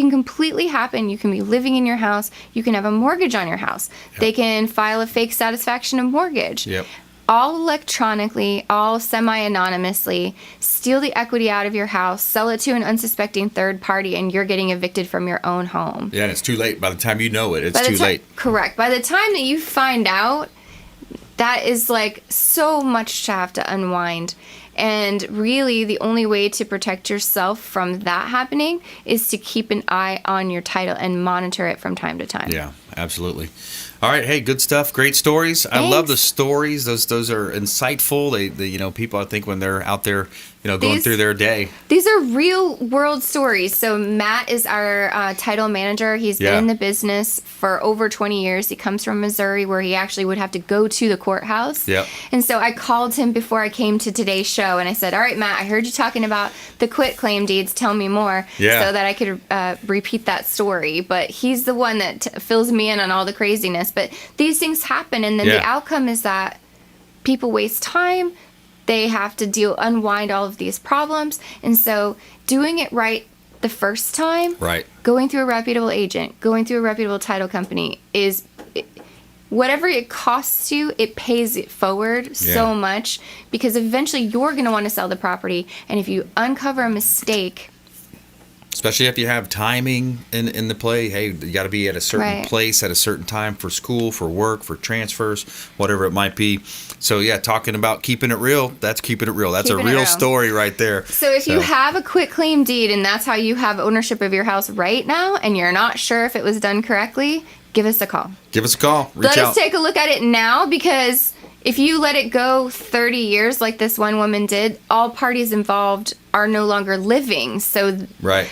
[SPEAKER 14] completely happen. You can be living in your house. You can have a mortgage on your house. Yep. They can file a fake satisfaction of mortgage.
[SPEAKER 2] Yep.
[SPEAKER 14] All electronically, all semi-anonymously, steal the equity out of your house, sell it to an unsuspecting third party, and you're getting evicted from your own home.
[SPEAKER 2] Yeah, and it's too late. By the time you know it, it's too late.
[SPEAKER 14] Correct. By the time that you find out, That is like so much to have to unwind. And really, the only way to protect yourself from that happening is to keep an eye on your title and monitor it from time to time.
[SPEAKER 2] Yeah, absolutely. All right, hey, good stuff. Great stories.
[SPEAKER 14] Thanks.
[SPEAKER 2] I love the stories. Those are insightful. They people, I think, when they're out there, going through their day.
[SPEAKER 14] These are real world stories. So Matt is our title manager. He's been in the business for over 20 years. He comes from Missouri, where he actually would have to go to the courthouse.
[SPEAKER 2] Yep.
[SPEAKER 14] And so I called him before I came to today's show, and I said, all right, Matt, I heard you talking about the quitclaim deeds. Tell me more, so that I could repeat that story. But he's the one that fills me in on all the craziness. But these things happen, and then the outcome is that people waste time. They have to unwind all of these problems. And so doing it right the first time, going through a reputable agent, going through a reputable title company is whatever it costs you, it pays it forward so much, because eventually you're going to want to sell the property. And if you uncover a mistake,
[SPEAKER 2] especially if you have timing in the play, hey, you got to be at a certain place at a certain time for school, for work, for transfers, whatever it might be. So, talking about keeping it real, that's keeping it real. That's a real story right there.
[SPEAKER 14] So if you have a quitclaim deed and that's how you have ownership of your house right now, and you're not sure if it was done correctly, give us a call.
[SPEAKER 2] Give us a call. Reach out.
[SPEAKER 14] Let us take a look at it now, because if you let it go 30 years like this one woman did, all parties involved are no longer living. So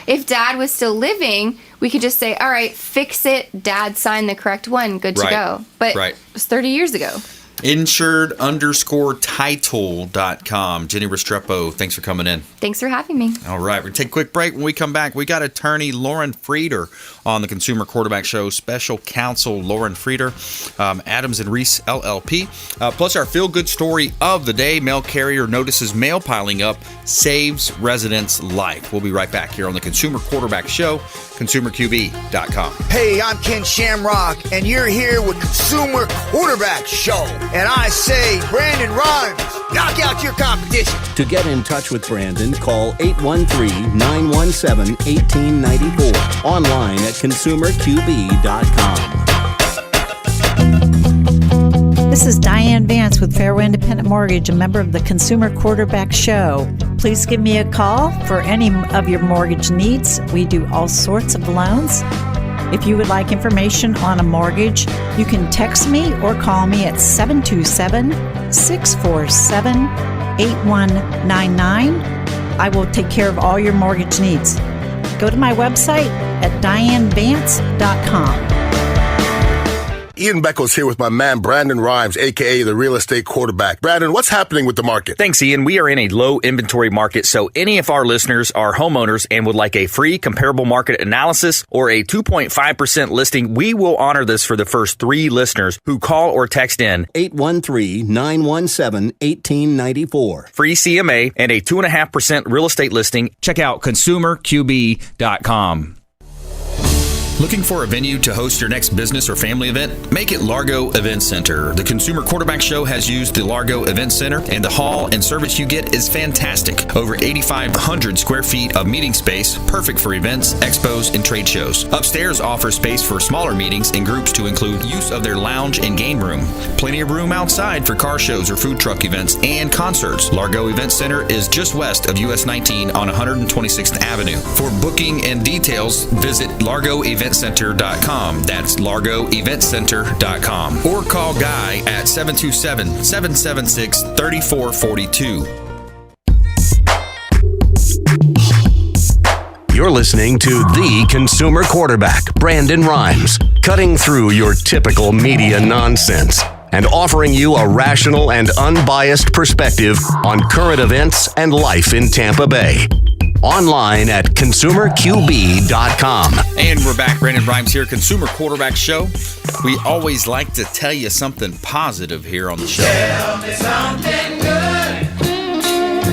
[SPEAKER 14] if Dad was still living, we could just say, all right, fix it. Dad signed the correct one. Good to go. But it was 30 years ago.
[SPEAKER 2] Insured_title.com. Jennie Restrepo, thanks for coming in.
[SPEAKER 14] Thanks for having me.
[SPEAKER 2] All right, we're going to take a quick break. When we come back, we got attorney Lauren Frieder on the Consumer Quarterback Show, special counsel Lauren Frieder, Adams and Reese LLP, plus our feel-good story of the day. Mail carrier notices mail piling up, saves residents' life. We'll be right back here on the Consumer Quarterback Show, consumerqb.com.
[SPEAKER 7] Hey, I'm Ken Shamrock, and you're here with Consumer Quarterback Show. And I say, Brandon Rhymes, knock out your competition.
[SPEAKER 1] To get in touch with Brandon, call 813-917-1894. Online at consumerqb.com.
[SPEAKER 18] This is Diane Vance with Fairway Independent Mortgage, a member of the Consumer Quarterback Show. Please give me a call for any of your mortgage needs. We do all sorts of loans. If you would like information on a mortgage, you can text me or call me at 727-647-8199. I will take care of all your mortgage needs. Go to my website at dianevance.com.
[SPEAKER 19] Ian Beckles here with my man Brandon Rhymes, a.k.a. the real estate quarterback. Brandon, what's happening with the market?
[SPEAKER 20] Thanks, Ian. We are in a low inventory market, so any of our listeners are homeowners and would like a free comparable market analysis or a 2.5% listing, we will honor this for the first 3 listeners who call or text in 813-917-1894. Free CMA and a 2.5% real estate listing. Check out consumerqb.com.
[SPEAKER 2] Looking for a venue to host your next business or family event? Make it Largo Event Center. The Consumer Quarterback Show has used the Largo Event Center, and the hall and service you get is fantastic. Over 8,500 square feet of meeting space, perfect for events, expos, and trade shows. Upstairs offers space for smaller meetings and groups to include use of their lounge and game room. Plenty of room outside for car shows or food truck events and concerts. Largo Event Center is just west of US 19 on 126th Avenue. For booking and details, visit largoeventcenter.com. That's largoeventcenter.com. Or call Guy at 727-776-3442.
[SPEAKER 1] You're listening to The Consumer Quarterback, Brandon Rhymes, cutting through your typical media nonsense and offering you a rational and unbiased perspective on current events and life in Tampa Bay. Online at consumerqb.com.
[SPEAKER 2] And we're back. Brandon Rhymes here, Consumer Quarterback Show. We always like to tell you something positive here on the show.
[SPEAKER 17] Tell me something good.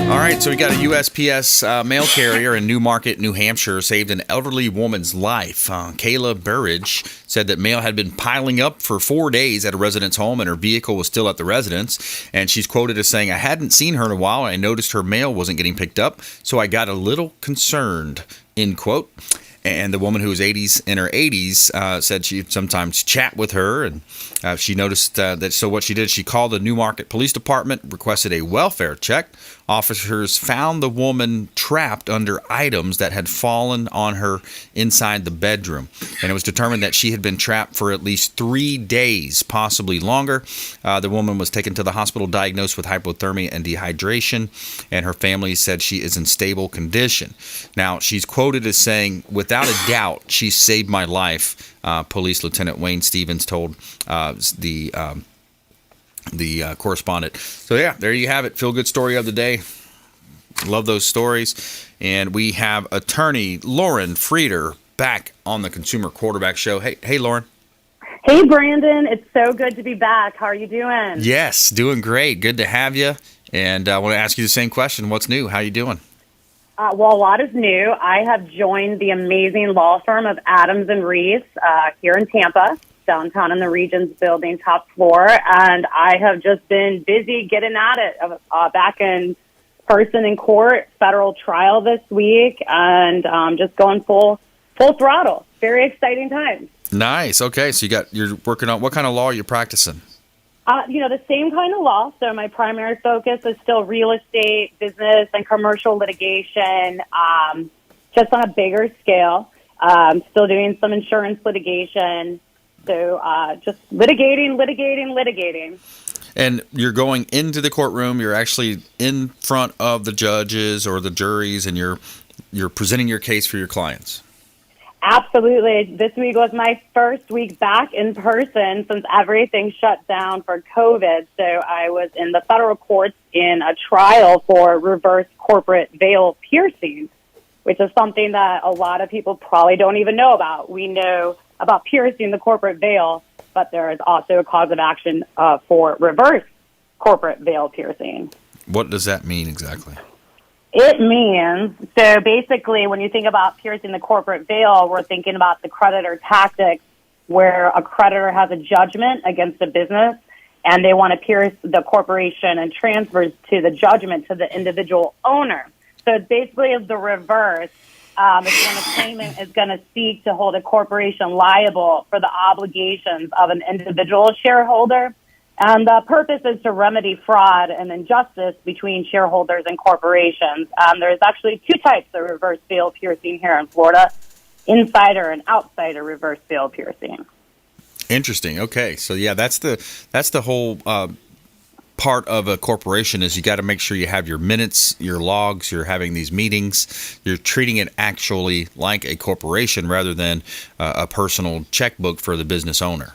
[SPEAKER 2] All right, so we got a USPS mail carrier in Newmarket, New Hampshire, saved an elderly woman's life. Kayla Burridge said that mail had been piling up for 4 days at a resident's home and her vehicle was still at the residence. And she's quoted as saying, "I hadn't seen her in a while. I noticed her mail wasn't getting picked up, so I got a little concerned," end quote. And the woman who was in her 80s said she'd sometimes chat with her, and she noticed that. So what she did, she called the Newmarket Police Department, requested a welfare check. Officers found the woman trapped under items that had fallen on her inside the bedroom, and it was determined that she had been trapped for at least 3 days, possibly longer. The woman was taken to the hospital, diagnosed with hypothermia and dehydration, and her family said she is in stable condition. Now, she's quoted as saying, "Without a doubt, she saved my life," Police Lieutenant Wayne Stevens told the correspondent. So yeah, there you have it. Feel good story of the day. Love those stories. And we have attorney Lauren Frieder back on the Consumer Quarterback Show. Hey, Lauren.
[SPEAKER 21] Hey, Brandon. It's so good to be back. How are you doing?
[SPEAKER 2] Yes, doing great. Good to have you. And I want to ask you the same question. What's new? How you doing?
[SPEAKER 21] Well, a lot is new. I have joined the amazing law firm of Adams and Reese here in Tampa, downtown in the Regents building, top floor. And I have just been busy getting at it, back in person in court, federal trial this week, and just going full throttle. Very exciting times.
[SPEAKER 2] Nice. Okay, so you're working on, what kind of law are you practicing?
[SPEAKER 21] The same kind of law. So my primary focus is still real estate, business, and commercial litigation, just on a bigger scale. Still doing some insurance litigation. So just litigating.
[SPEAKER 2] And you're going into the courtroom. You're actually in front of the judges or the juries, and you're presenting your case for your clients.
[SPEAKER 21] Absolutely. This week was my first week back in person since everything shut down for COVID. So I was in the federal courts in a trial for reverse corporate veil piercing, which is something that a lot of people probably don't even know about. We know about piercing the corporate veil, but there is also a cause of action for reverse corporate veil piercing.
[SPEAKER 2] What does that mean exactly?
[SPEAKER 21] It means, so basically when you think about piercing the corporate veil, we're thinking about the creditor tactics where a creditor has a judgment against a business and they want to pierce the corporation and transfers to the judgment to the individual owner. So it's basically the reverse. It's when a claimant is going to seek to hold a corporation liable for the obligations of an individual shareholder. And the purpose is to remedy fraud and injustice between shareholders and corporations. There's actually two types of reverse veil piercing here in Florida, insider and outsider reverse veil piercing.
[SPEAKER 2] Interesting. Okay. So yeah, that's the whole part of a corporation is you got to make sure you have your minutes, your logs, you're having these meetings, you're treating it actually like a corporation rather than a personal checkbook for the business owner.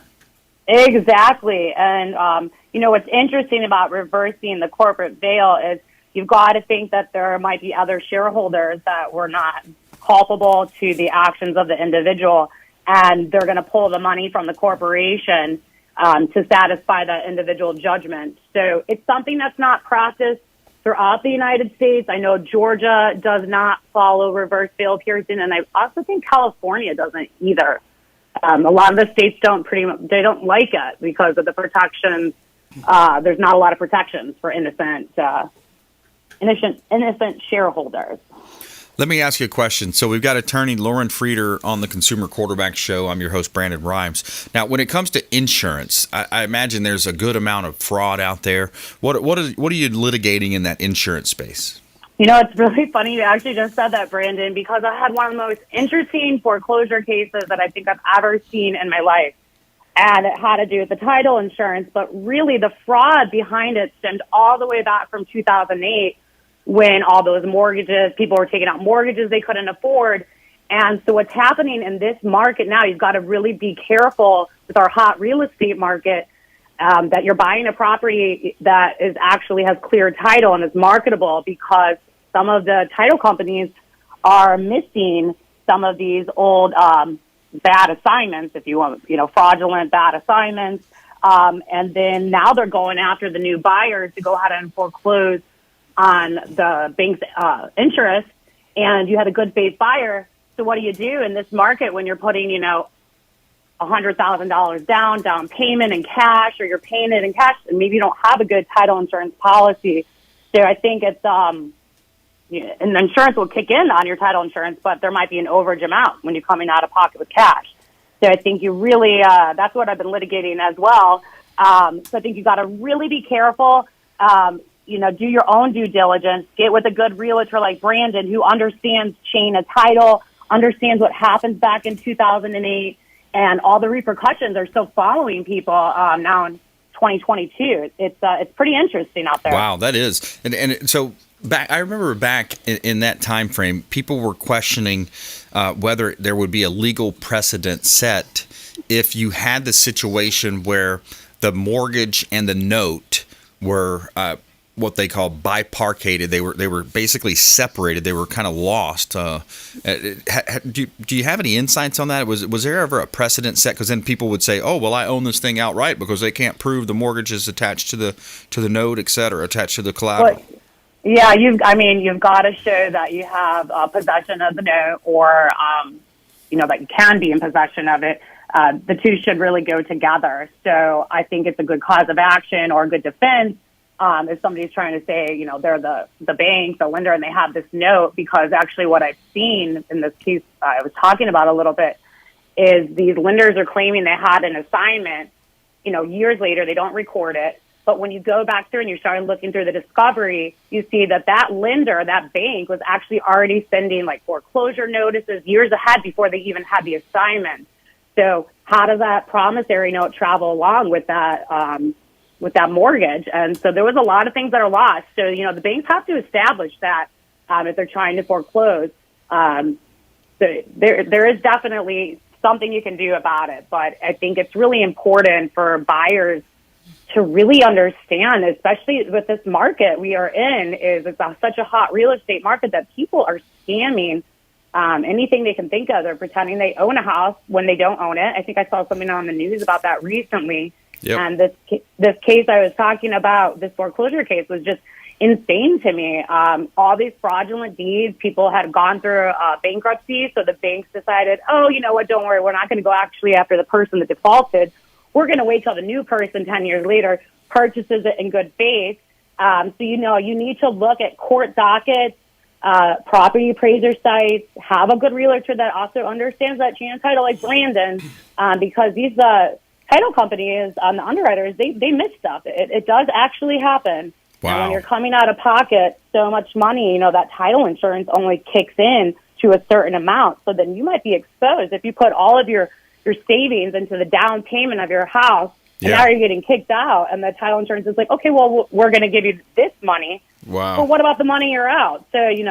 [SPEAKER 21] Exactly. And, what's interesting about reversing the corporate veil is you've got to think that there might be other shareholders that were not culpable to the actions of the individual, and they're going to pull the money from the corporation to satisfy that individual judgment. So it's something that's not practiced throughout the United States. I know Georgia does not follow reverse veil piercing, and I also think California doesn't either. A lot of the states they don't like it because of the protections. There's not a lot of protections for innocent shareholders.
[SPEAKER 2] Let me ask you a question. So we've got attorney Lauren Frieder on the Consumer Quarterback Show. I'm your host, Brandon Rhymes. Now, when it comes to insurance, I imagine there's a good amount of fraud out there. What are you litigating in that insurance space?
[SPEAKER 21] It's really funny you actually just said that, Brandon, because I had one of the most interesting foreclosure cases that I think I've ever seen in my life. And it had to do with the title insurance, but really the fraud behind it stemmed all the way back from 2008 when all those mortgages, people were taking out mortgages they couldn't afford. And so what's happening in this market now, you've got to really be careful with our hot real estate market, that you're buying a property that is actually has clear title and is marketable, because some of the title companies are missing some of these old bad assignments, if you want, fraudulent bad assignments. And then now they're going after the new buyers to go ahead and foreclose on the bank's interest. And you had a good faith buyer. So what do you do in this market when you're putting, $100,000 down payment in cash, or you're paying it in cash, and maybe you don't have a good title insurance policy? So I think it's and insurance will kick in on your title insurance, but there might be an overage amount when you're coming out of pocket with cash. So I think you really, that's what I've been litigating as well. So I think you got to really be careful. Do your own due diligence. Get with a good realtor like Brandon, who understands chain of title, understands what happened back in 2008, and all the repercussions are still following people now in 2022. It's pretty interesting out there.
[SPEAKER 2] Wow, that is. And so I remember back in that time frame, people were questioning whether there would be a legal precedent set if you had the situation where the mortgage and the note were what they call biparcated. They were basically separated. They were kind of lost. Do you have any insights on that? Was there ever a precedent set? Because then people would say, "Oh, well, I own this thing outright," because they can't prove the mortgage is attached to the note, et cetera, attached to the collateral.
[SPEAKER 21] But, yeah, you've got to show that you have possession of the note, or that you can be in possession of it. The two should really go together. So I think it's a good cause of action or a good defense. If somebody's trying to say, they're the bank, the lender, and they have this note, because actually what I've seen in this case I was talking about a little bit is these lenders are claiming they had an assignment, years later. They don't record it. But when you go back through and you start looking through the discovery, you see that lender, that bank, was actually already sending like foreclosure notices years ahead before they even had the assignment. So how does that promissory note travel along with that mortgage? And so there was a lot of things that are lost. So, the banks have to establish that if they're trying to foreclose. So there is definitely something you can do about it. But I think it's really important for buyers to really understand, especially with this market we are in, is it's such a hot real estate market that people are scamming anything they can think of. They're pretending they own a house when they don't own it. I think I saw something on the news about that recently. Yep. And this case I was talking about, this foreclosure case, was just insane to me. All these fraudulent deeds, people had gone through bankruptcy, so the banks decided, oh, you know what, don't worry, we're not going to go actually after the person that defaulted. We're going to wait till the new person 10 years later purchases it in good faith. So, you need to look at court dockets, property appraiser sites, have a good realtor that also understands that chain of title like Brandon, because these title companies, the underwriters, they miss stuff. It does actually happen. Wow. And when you're coming out of pocket so much money, that title insurance only kicks in to a certain amount. So then you might be exposed if you put all of your savings into the down payment of your house, and now you're getting kicked out, and the title insurance is like, okay, well, we're going to give you this money.
[SPEAKER 2] Wow.
[SPEAKER 21] But what about the money you're out? So, you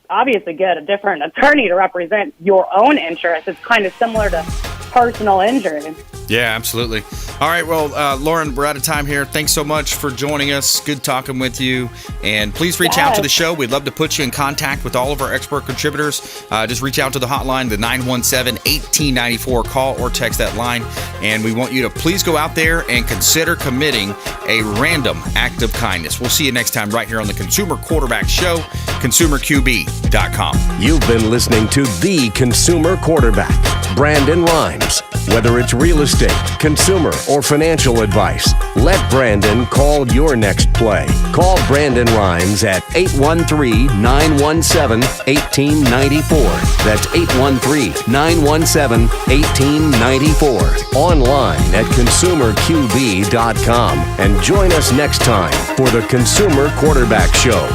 [SPEAKER 21] obviously get a different attorney to represent your own interest. It's kind of similar to personal injury.
[SPEAKER 2] Yeah, absolutely. All right, well, Lauren, we're out of time here. Thanks so much for joining us. Good talking with you. And please reach out to the show. We'd love to put you in contact with all of our expert contributors. Just reach out to the hotline, the 917-1894. Call or text that line. And we want you to please go out there and consider committing a random act of kindness. We'll see you next time right here on the Consumer Quarterback Show, consumerqb.com.
[SPEAKER 1] You've been listening to The Consumer Quarterback, Brandon Rhymes. Whether it's real estate, consumer, or financial advice, let Brandon call your next play. Call Brandon Rhymes at 813-917-1894. That's 813-917-1894. Online at consumerqb.com. And join us next time for the Consumer Quarterback Show.